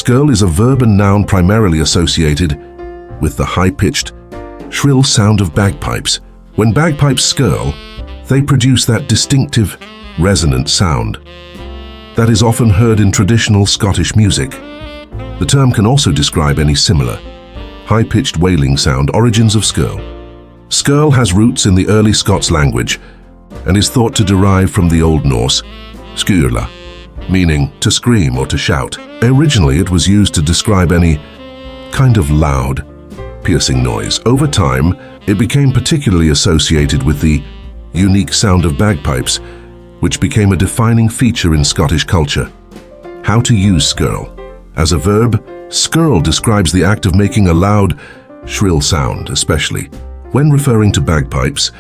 Skirl is a verb and noun primarily associated with the high-pitched, shrill sound of bagpipes. When bagpipes skirl, they produce that distinctive, resonant sound that is often heard in traditional Scottish music. The term can also describe any similar, high-pitched wailing sound. Origins of skirl. Skirl has roots in the early Scots language and is thought to derive from the Old Norse, skirla, meaning to scream or to shout. Originally, it was used to describe any kind of loud, piercing noise. Over time, it became particularly associated with the unique sound of bagpipes, which became a defining feature in Scottish culture. How to use skirl. As a verb, skirl describes the act of making a loud, shrill sound, especially when referring to bagpipes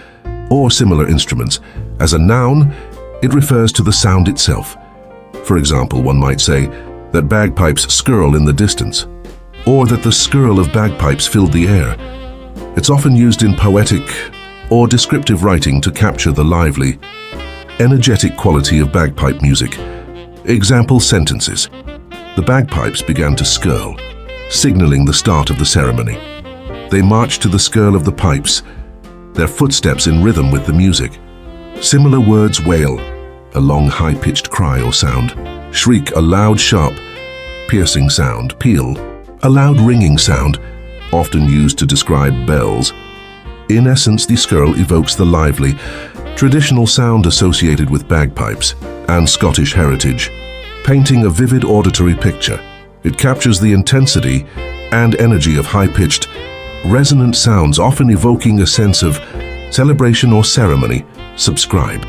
or similar instruments. As a noun, it refers to the sound itself. For example, one might say that bagpipes skirl in the distance, or that the skirl of bagpipes filled the air. It's often used in poetic or descriptive writing to capture the lively, energetic quality of bagpipe music. Example sentences. The bagpipes began to skirl, signaling the start of the ceremony. They marched to the skirl of the pipes, their footsteps in rhythm with the music. Similar words: wail, a long high-pitched cry or sound; shriek, a loud, sharp, piercing sound; peal, a loud ringing sound, often used to describe bells. In essence, the skirl evokes the lively, traditional sound associated with bagpipes and Scottish heritage, painting a vivid auditory picture. It captures the intensity and energy of high-pitched, resonant sounds, often evoking a sense of celebration or ceremony. Subscribe.